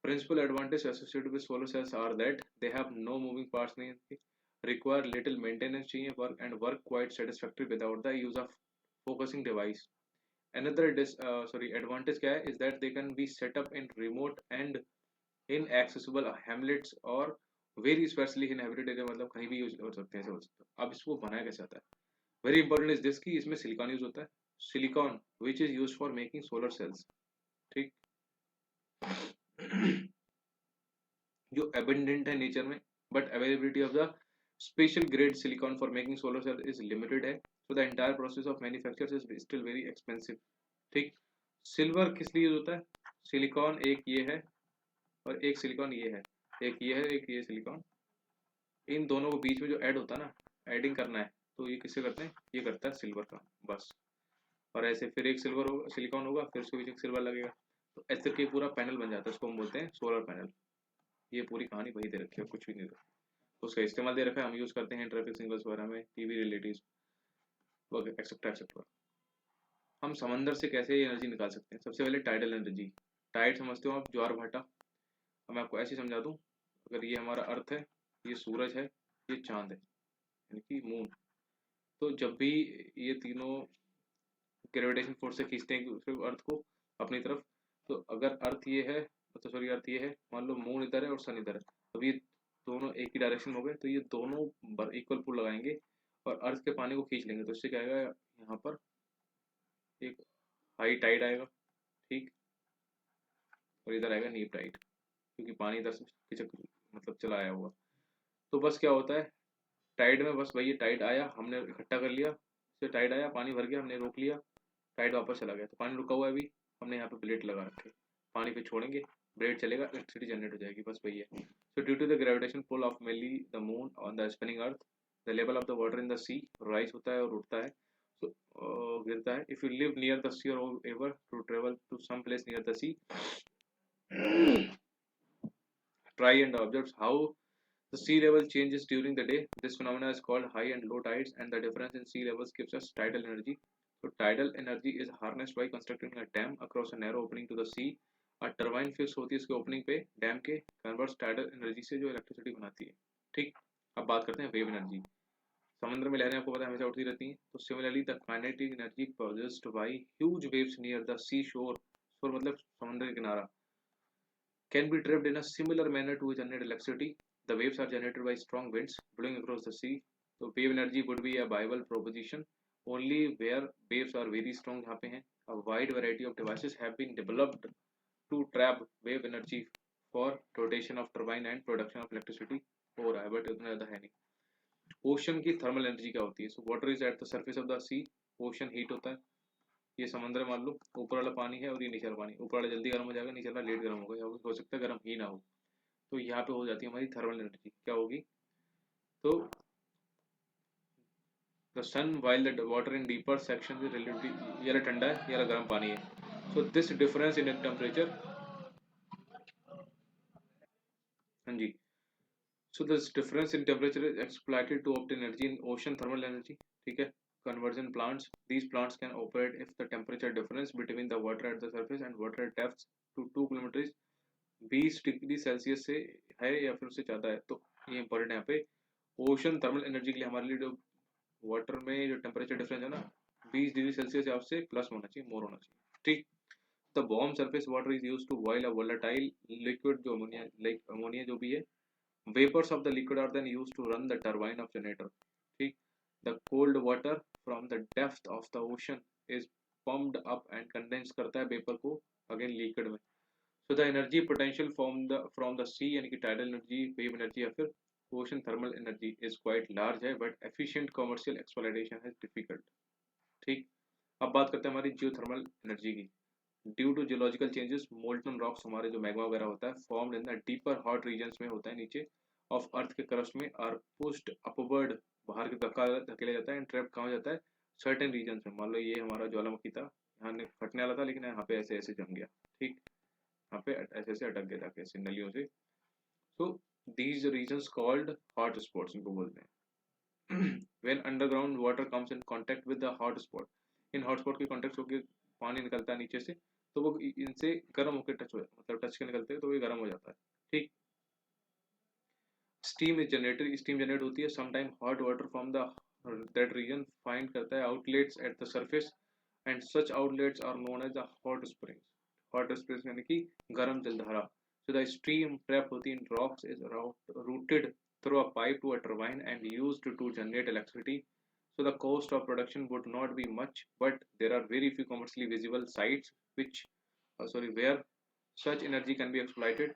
Principal advantages associated with solar cells are that they have no moving parts, नहीं require little maintenance चाहिए work and work quite satisfactory without the use of focusing device। Another advantage क्या है is that they can be set up in remote and inaccessible hamlets or very sparsely inhabited area, मतलब कहीं भी use कर सकते हैं, ऐसे हो सकता है। अब इसको बनाया कैसे आता है, वेरी इंपॉर्टेंट इज दिस कि इसमें सिलिकॉन यूज होता है, silicon which is use for making solar cells. ठीक, जो एबंडेंट है नेचर में, but availability of the special grade silicon for making solar cell is limited है, so the entire process of manufacture is still very expensive. ठीक, silver किस लिए use होता है, सिलिकॉन एक ये है और एक सिलिकॉन ये है, एक ये है एक ये सिलिकॉन, इन दोनों को बीच में जो ऐड होता है ना, एडिंग करना है तो ये किससे करते हैं, ये करता है सिल्वर का बस। और ऐसे फिर एक सिल्वर होगा सिलिकॉन होगा फिर उसके बीच एक सिल्वर लगेगा, तो ऐसे करके पूरा पैनल बन जाता है, उसको हम बोलते हैं सोलर पैनल। ये पूरी कहानी वही दे रखी है, कुछ भी नहीं रखा, उसका इस्तेमाल दे रखा है, हम यूज करते हैं ट्रैफिक सिग्नल्स वगैरह में, टीवी रिलेटिव एक्सेट्रा एक्सेट्रा। हम समंदर से कैसे एनर्जी निकाल सकते हैं? सबसे पहले टाइडल एनर्जी। टाइड समझते हो आप, ज्वार भाटा। अब मैं आपको ऐसे समझा दूं, अगर ये हमारा अर्थ है, ये सूरज है, ये चांद है यानी कि मून, तो जब भी ये तीनों ग्रेविटेशन फोर्स से खींचते हैं एक दूसरे को, अर्थ को अपनी तरफ, तो अगर अर्थ ये है, तो सॉरी अर्थ ये है, मान लो मून इधर है और सन इधर है, अब ये दोनों एक ही डायरेक्शन में हो गए, तो ये दोनों इक्वल पुल लगाएंगे और अर्थ के पानी को खींच लेंगे, तो इससे क्या आएगा, यहाँ पर एक हाई टाइड आएगा, ठीक, और इधर आएगा नीप टाइड, क्योंकि पानी इधर से खिंचक मतलब चला आया हुआ। तो बस क्या होता है, टाइड में बस वही टाइड आया, हमने इकट्ठा कर लिया, फिर टाइड आया, पानी भर गया, हमने रोक लिया, टाइड वापस चला गया, तो पानी रुका हुआ है अभी, हमने यहाँ पे प्लेट लगा रखे, पानी पे छोड़ेंगे, ब्लेड चलेगा, इलेक्ट्रिसिटी जनरेट हो जाएगी, बस वही है। So due to the gravitation pull of mainly the moon on the spinning earth, the level of the water in the sea rise होता है और उठता है, सो गिरता है। If you live near the sea और ever to travel to some place near the sea, try and observe how the sea level changes during the day. This phenomena is called high and low tides, and the difference in sea levels gives us tidal energy. So tidal energy is harnessed by constructing a dam across a narrow opening to the sea. A turbine fix होती है इसके opening पे, dam के, converts tidal energy से जो electricity बनाती है। ठीक, अब बात करते हैं वेव एनर्जी। समुद्र में लहरें आपको पता है हमेशा उठती रहती हैं, तो similarly the kinetic energy produced by huge waves near the sea shore, shore मतलब समुद्र के किनारा, can be trapped in a similar manner to generate electricity. The waves are generated by strong winds blowing across the sea. So wave energy would be a viable proposition only where waves are very strong. यहाँ पे हैं. A wide variety of devices have been developed to trap wave energy for rotation of turbine and production of electricity. हो रहा है but उतना ज़्यादा है नहीं। ओशन की थर्मल एनर्जी क्या होती है? So water is at the surface of the sea, ocean heat होता है, ये समंदर मान लो, ऊपर वाला पानी है और ये नीचे वाला पानी, ऊपर वाला जल्दी गर्म हो जाएगा, नीचे वाला लेट गर्म होगा, या हो सकता है गर्म ही ना हो, तो यहाँ पे हो जाती है हमारी थर्मल एनर्जी, क्या होगी, तो the sun while the water in deeper section relatively, ये ठंडा है, ये गर्म पानी है, so this difference in temperature, हाँ जी, so this difference in temperature is exploited to obtain energy in ocean thermal energy, ठीक है, conversion plants, these plants can operate if the temperature difference between the water at the surface and water at depths to 2 kilometers 20 degree Celsius से है या फिर उससे ज़्यादा है, तो ये इंपॉर्टेंट है यहाँ पे, ओशन थर्मल एनर्जी के लिए हमारे लिए जो वाटर में जो टेम्परेचर डिफरेंस है ना 20 डिग्री सेल्सियस या उससे प्लस होना चाहिए, मोर होना चाहिए, ठीक। The warm surface water is use to boil a volatile liquid, जो अमोनिया लाइक अमोनिया जो भी है, vapors of the liquid are then used to run the turbine of generator, ठीक। the cold water from the depth of the ocean is pumped up and condense करता है vapour को again liquid में, so the energy potential from the sea यानी कि tidal energy, wave energy या फिर ocean thermal energy is quite large है, but efficient commercial exploitation is difficult, ठीक। अब बात करते हैं हमारी जियोथर्मल एनर्जी की। Due to geological changes molten rocks, हमारे जो मैग्मा वगैरह होता है, formed in the deeper hot regions में होता है नीचे ऑफ अर्थ के क्रस्ट में, आर पुश्ड अपवर्ड, बाहर की धकेला जाता है, एंड ट्रैप कहाँ हो जाता है, सर्टेन रीजन में, मान लो ये हमारा ज्वालामुखी था, यहाँ फटने वाला था लेकिन यहाँ पे ऐसे ऐसे जम गया, ठीक, यहाँ पे ऐसे ऐसे अटक गया जाके ऐसे नलियों से, so these regions called hot spots इनको बोलते हैं। When underground water comes in contact with the hot spot, इन हॉट स्पॉट के कांटेक्ट होकर पानी निकलता है नीचे से, तो वो इनसे गर्म होकर टच हो, मतलब टच के निकलते हैं तो ये गर्म हो जाता है, ठीक। Steam is generated, steam generate होती है, sometime hot water from the that region find करता है outlets at the surface, and such outlets are known as the hot springs, hot springs यानी कि गर्म जलधारा। सो द स्ट्रीम ट्रैप होती है in rocks is routed through a pipe to a turbine and used to generate electricity. So the cost of production would not be much, but there are very few commercially visible sites which, where such energy can be exploited.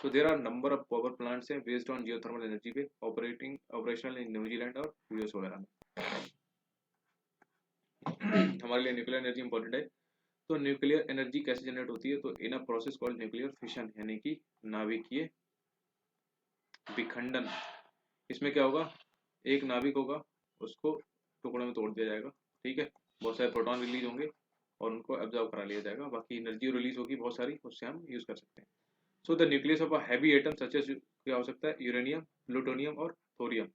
So there are number of power plants हैं based on geothermal energy पे, operational in New Zealand और US वगैरह में। हमारे लिए nuclear energy important है, तो nuclear energy कैसे जनरेट होती है, तो in a process called nuclear fission, यानी कि नाभिकीय विखंडन। इसमें क्या होगा, एक नाभिक होगा, उसको टुकड़ों में तोड़ दिया जाएगा, ठीक है, बहुत सारे प्रोटॉन रिलीज होंगे और उनको एब्जॉर्ब करा लिया जाएगा, बाकी एनर्जी रिलीज होगी बहुत सारी, उससे हम यूज कर सकते हैं। So the nucleus of a heavy atom such as, क्या हो सकता है, यूरेनियम, प्लूटोनियम और thorium,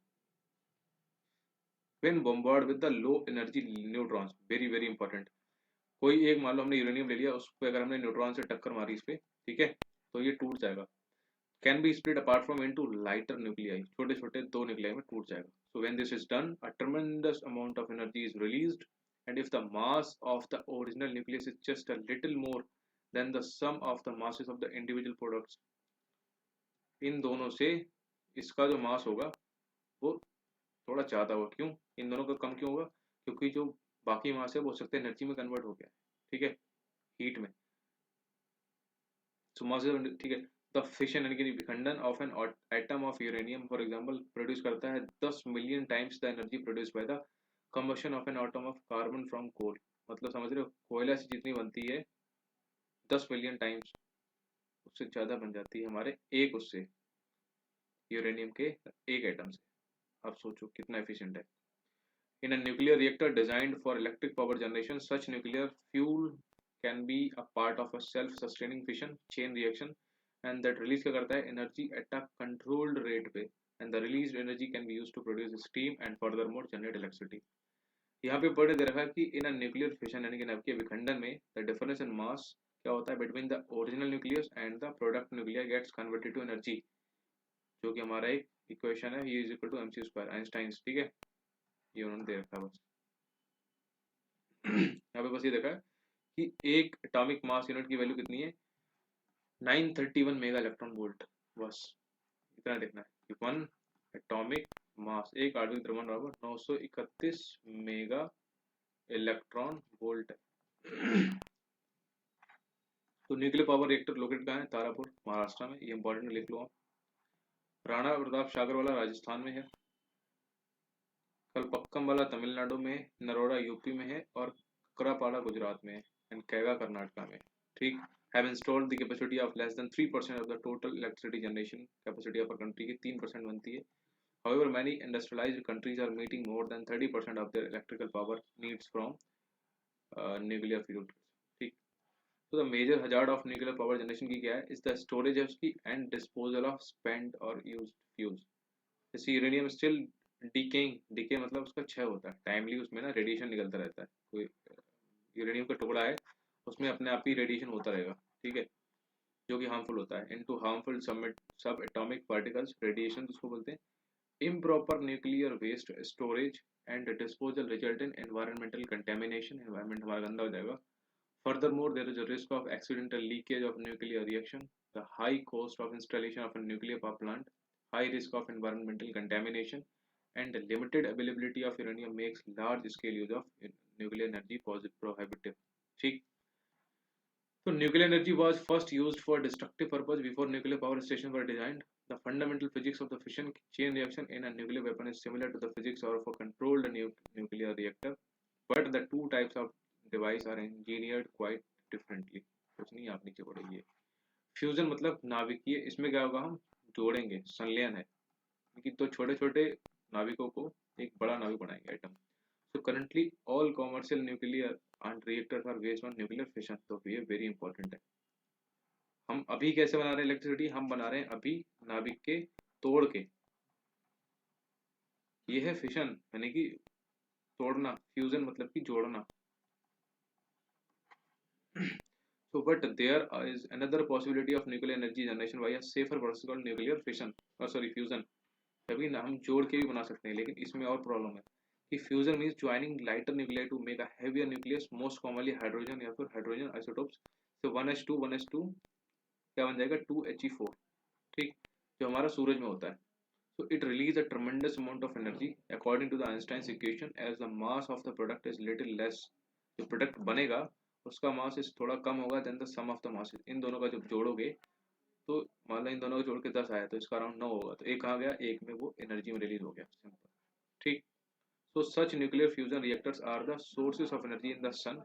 when bombard with the low energy neutrons, very very important, कोई एक मान लो हमने यूरेनियम ले लिया, उस पर अगर हमने न्यूट्रॉन से टक्कर मारी इस पे, ठीक है, तो ये टूट जाएगा। Can be split apart from into lighter nuclei, छोटे छोटे दो न्यूक्लियाई में टूट जाएगा। So when this is done, a tremendous amount of energy is released, and if the mass of the original nucleus is just a little more than the sum of the masses of the individual products, इन दोनों से इसका जो मास होगा वो थोड़ा ज़्यादा होगा। क्यों? इन दोनों का कम क्यों होगा? क्योंकि जो बाकी मास है वो हो सकता है एनर्जी में कन्वर्ट हो गया है, ठीक है, हीट में। सो मास, ठीक है। द फिशन यानी कि विखंडन of an atom of uranium for example produce करता है 10 million times the energy produce by the combustion of an atom of carbon from coal. मतलब समझ रहे हो, कोयला से जितनी बनती है 10 मिलियन टाइम्स उससे ज़्यादा बन जाती है हमारे एक उससे यूरेनियम के एक एटम से। आप सोचो कितना एफिशिएंट है। In a nuclear reactor designed for electric power generation, such nuclear fuel can be a part of a self-sustaining fission chain reaction, and that release क्या करता है energy at a controlled rate पे, and the released energy can be used to produce steam and furthermore generate electricity. यहाँ पे पढ़ने दे रखा है कि in a nuclear fission यानी कि नवकीय विखंडन में the difference in mass क्या होता है between the original nucleus and the product nuclei gets converted to energy, जो कि हमारा एक इक्वेशन है, E is equal to mc square Einstein, ठीक है, ये उन्होंने दे रखा है बस। यहाँ पे बस ये देखा है कि एक एटॉमिक मास यूनिट की वैल्यू कितनी है, 931 मेगा इलेक्ट्रॉन वोल्ट, बस इतना देखना है कि वन एटॉमिक मास, एक आणविक द्रव्यमान बराबर 931 मेगा इलेक्ट्रॉन वोल्ट है। तो न्यूक्लियर पावर रिएक्टर लोकेटेड कहाँ है? तारापुर महाराष्ट्र में, ये इंपॉर्टेंट लिख लो आप। राणा प्रताप सागर वाला राजस्थान में है, कलपक्कम वाला तमिलनाडु में, नरोड़ा यूपी में है, और करापाड़ा गुजरात में है, एंड कैगा कर्नाटका में, ठीक। have installed the capacity of less than 3% of the total electricity generation capacity of a country की 3% बनती है। However, many industrialized countries are meeting more than 30% of their electrical power needs from nuclear fuel, ठीक। तो the major hazard of nuclear power generation की क्या है? Is the storage है उसकी एंड डिस्पोजल ऑफ स्पेंट और यूज्ड फ्यूल्स। जैसे uranium still decaying, decay मतलब उसका क्षय होता है टाइमली, उसमें ना रेडिएशन निकलता रहता है। कोई यूरेनियम का टुकड़ा है उसमें अपने आप ही रेडिएशन होता रहेगा, ठीक है, जो कि हार्मफुल होता है। Into harmful sub atomic particles, radiation जिसको बोलते हैं। Improper nuclear waste storage and disposal result in environmental contamination, environment हमारा गंदा हो जाएगा। Furthermore, there is a risk of accidental leakage of nuclear reaction, the high cost of installation of a nuclear power plant, high risk of environmental contamination, and the limited availability of uranium makes large-scale use of nuclear energy prohibitive. ठीक, so nuclear energy was first used for destructive purpose before nuclear power stations were designed. The fundamental physics of the fission chain reaction in a nuclear weapon is similar to the physics of a controlled nuclear reactor, but the two types of device are engineered quite differently. कुछ नहीं, आप नीचे पढ़िए। Fusion मतलब नाभिकीय, इसमें क्या होगा, हम जोड़ेंगे, संलयन है, क्योंकि तो छोटे छोटे नाविकों को एक बड़ा नाविक बनाएंगे atom. So currently all commercial nuclear and reactors are based on nuclear fission, तो ये वेरी इंपॉर्टेंट है। हम अभी कैसे बना रहे हैं इलेक्ट्रिसिटी? हम बना रहे हैं अभी नाभिक के तोड़ के, ये है फिशन यानी कि तोड़ना, फ्यूजन मतलब कि जोड़ना। So but there is another possibility of nuclear energy generation via safer process called nuclear fission, sorry fusion। कभी ना हम जोड़ के भी बना सकते हैं, लेकिन इसमें और प्रॉब्लम है कि fusion means joining lighter nuclei to make a heavier nucleus, most commonly hydrogen या फिर हाइड्रोजन आइसोटोप्स। तो 1s2 क्या बन जाएगा? 2He4, ठीक, जो हमारा सूरज में होता है। So it release a tremendous amount of energy according to the Einstein's equation as the mass of the product is little less, जो प्रोडक्ट बनेगा उसका मास इस थोड़ा कम होगा then the sum of the masses. इन दोनों का जब जोड़ोगे तो मान लो इन दोनों को जोड़ के 10 आया तो इसका अराउंड 9 होगा, तो एक कहाँ गया? एक में वो एनर्जी में रिलीज हो गया, सिंपल, ठीक। So such nuclear fusion reactors are the sources of energy in the sun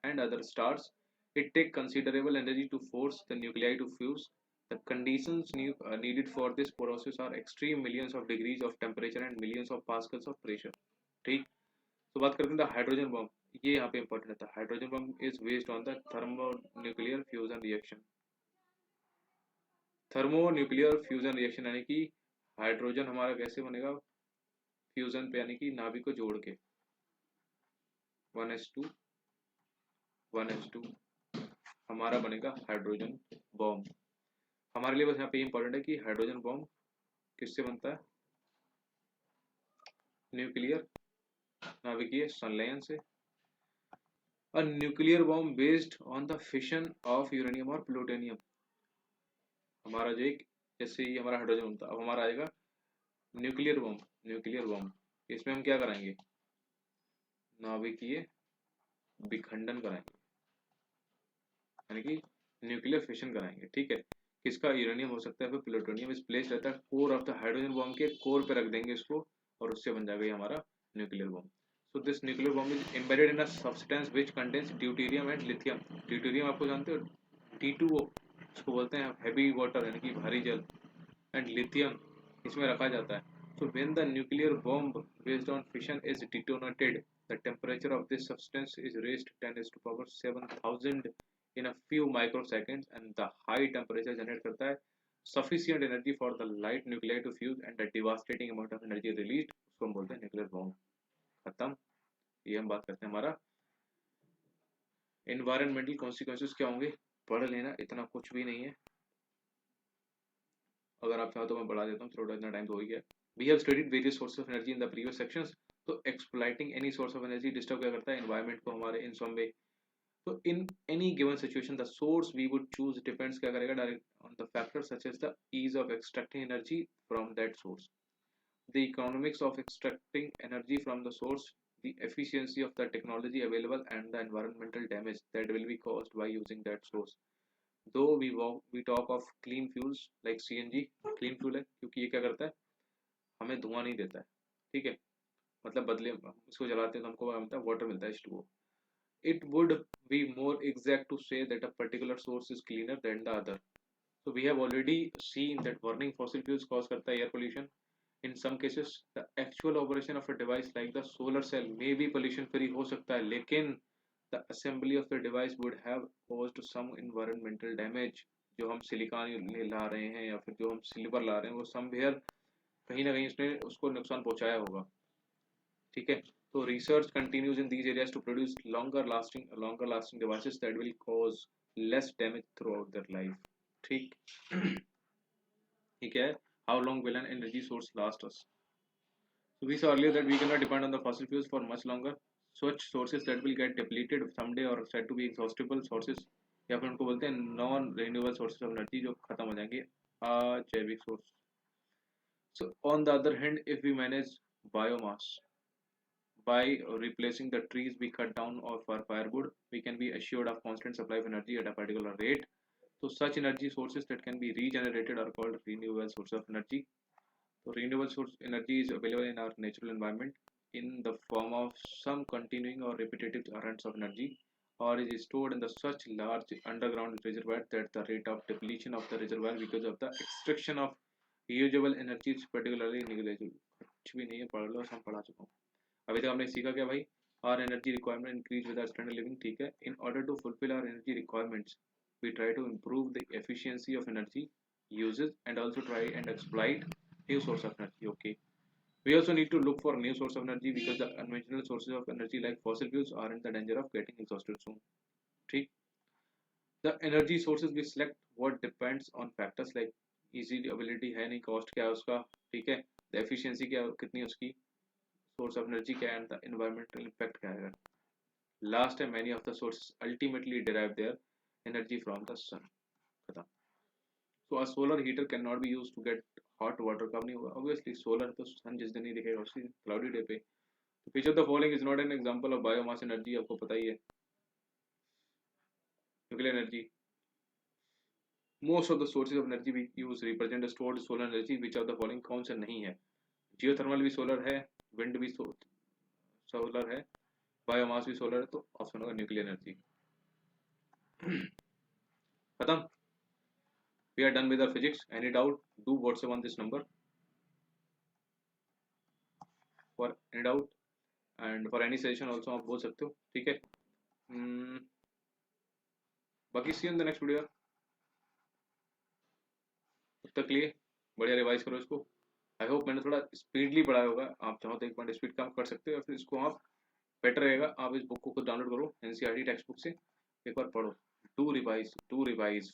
and other stars. It take considerable energy to force the nuclei to fuse. The conditions needed for this process are extreme, millions of degrees of temperature and millions of pascals of pressure, ठीक। तो बात करते हैं hydrogen bomb, ये यहाँ पे important है। Hydrogen bomb is based on the thermonuclear fusion reaction. Thermonuclear fusion reaction यानी कि हाइड्रोजन हमारा कैसे बनेगा? फ्यूजन पे यानी कि नाभिक को जोड़ के 1s2 1H2, हमारा बनेगा हाइड्रोजन बॉम्ब। हमारे लिए बस यहाँ पे इंपॉर्टेंट है कि हाइड्रोजन बॉम्ब किससे बनता है, न्यूक्लियर नाभिकीय संलयन से। A nuclear bomb based on the fission of uranium और प्लूटोनियम। हमारा जो एक, जैसे ही हमारा हाइड्रोजन बनता है, अब हमारा आएगा न्यूक्लियर बॉम्ब। न्यूक्लियर बॉम्ब इसमें हम क्या कराएंगे, नाभिकीय विखंडन कराएंगे, यानी कि न्यूक्लियर फिशन कराएंगे। ठीक है, किसका, यूरेनियम हो सकता है, फिर प्लूटोनियम। इस प्लेस रहता है core of the hydrogen bomb के कोर पे रख देंगे इसको, और उससे बन जाएगा ये हमारा nuclear bomb. So this nuclear bomb is embedded in a substance which contains deuterium and lithium. Deuterium आपको जानते हो, T2O उसको बोलते हैं, हैवी वाटर यानी कि भारी जल, एंड लिथियम इसमें रखा जाता है। So when the nuclear bomb based on fission is detonated, the temperature of this substance is raised 10 to the power 7000 in a few microseconds, and the high temperature generate करता है sufficient energy for the light nuclei to fuse, and the devastating amount of energy released उसको हम बोलते हैं nuclear bomb। खत्म। ये हम बात करते हैं हमारा environmental consequences क्या होंगे, पढ़ लेना, इतना कुछ भी नहीं है। अगर आप चाहो तो मैं बढ़ा देता हूँ, थोड़ा इतना टाइम तो हो ही गया। We have studied various sources of energy in the previous sections. तो exploiting any source of energy disturb क्या करता है, environment को हमारे in some way। तो in any given situation the source we would choose depends क्या करेगा, direct on the factors such as the ease of extracting energy from that source, the economics of extracting energy from the source, the efficiency of the technology available, and the environmental damage that will be caused by using that source. Though we talk of clean fuels like CNG, clean fuel है क्योंकि ये क्या करता है, हमें धुआं नहीं देता है। ठीक है, मतलब बदले इसको जलाते हैं तो हमको क्या मिलता है, वाटर मिलता है, H2O। It would be more exact to say that a particular source is cleaner than the other. So we have already seen that burning fossil fuels cause करता है air pollution. In some cases the actual operation of a device like the solar cell may be pollution free हो सकता है, लेकिन the assembly of the device would have caused some environmental damage। जो हम silicon ला रहे हैं या फिर जो हम सिल्वर ला रहे हैं, वो somewhere कहीं ना कहीं उसने उसको नुकसान पहुंचाया होगा। ठीक है, तो research continues in these areas to produce longer lasting devices that will cause less damage throughout their life। ठीक ठीक है, how long will an energy source last us? So we saw earlier that we cannot depend on the fossil fuels for much longer. Such sources that will get depleted someday or said to be exhaustible sources, या फिर उनको बोलते हैं non renewable sources of energy, जो खत्म हो जाएंगे, अजैविक source. So on the other hand, if we manage biomass by replacing the trees we cut down or for firewood, we can be assured of constant supply of energy at a particular rate. So such energy sources that can be regenerated are called renewable sources of energy. So renewable source energy is available in our natural environment in the form of some continuing or repetitive currents of energy, or is stored in the such large underground reservoir that the rate of depletion of the reservoir because of the extraction of usable energy is particularly negligible। कुछ भी नहीं है, पढ़ लो, सब पढ़ा चुका हूँ। अभी तक हमने सीखा क्या भाई, our energy requirement increase with our standard living. ठीक है, in order to fulfil our energy requirements we try to improve the efficiency of energy uses and also try and exploit new source of energy। okay, we also need to look for new source of energy because the conventional sources of energy like fossil fuels are in the danger of getting exhausted soon। ठीक, the energy sources we select what depends on factors like easy availability है नहीं, cost क्या है उसका, ठीक है, the efficiency क्या कितनी है उसकी, source of energy क्या है, and the environmental impact क्या है। Last time many of the sources ultimately derive their energy from the sun। खत्म। So a solar heater cannot be used to get hot water। कब नहीं होगा, obviously solar तो sun जिस दिन ही दिखेगा उसी दिन, cloudy day पे। तो which of the following is not an example of biomass energy, आपको पता ही है, nuclear energy। Most of the sources of energy we use represent stored solar energy। which of the following कौन सा नहीं है, geothermal भी सोलर है, wind भी सोलर है, बायोमास भी सोलर है, तो ऑप्शन होगा न्यूक्लियर एनर्जी। खत्म। We are done with our physics। any doubt do WhatsApp on this number for any doubt and for any suggestion also आप बोल सकते हो। ठीक है, बाकी see you in the next video। तब तक लिए बढ़िया रिवाइज करो इसको। आई होप मैंने थोड़ा स्पीडली पढ़ाया होगा, आप चाहो तो एक पॉइंट स्पीड कम कर सकते हो, या फिर इसको आप बेटर रहेगा आप इस बुक को खुद डाउनलोड करो एनसीईआरटी टेक्स्ट बुक से, एक बार पढ़ो, डू रिवाइज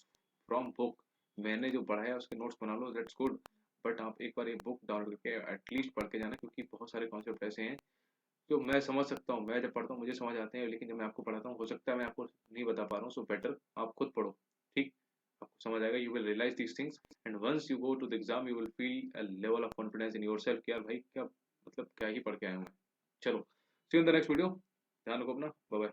फ्रॉम बुक। मैंने जो पढ़ा है उसके नोट्स बना लो, दैट्स गुड। बट आप एक बार ये बुक डाउनलोड करके एटलीस्ट पढ़ के जाना, क्योंकि बहुत सारे कॉन्सेप्ट ऐसे हैं जो मैं समझ सकता हूँ, मैं जब पढ़ता हूँ मुझे समझ आते हैं, लेकिन जब मैं आपको पढ़ाता हूँ हो सकता है मैं आपको नहीं बता पा रहा हूँ, सो बेटर आप खुद पढ़ो। ठीक, आपको समझ आएगा, you will realise these things and once you go to the exam you will feel a level of confidence in yourself कि यार भाई क्या मतलब क्या ही पढ़ के आया हूँ मैं। चलो, see you in the next video, ध्यान रखो अपना, बाय बाय।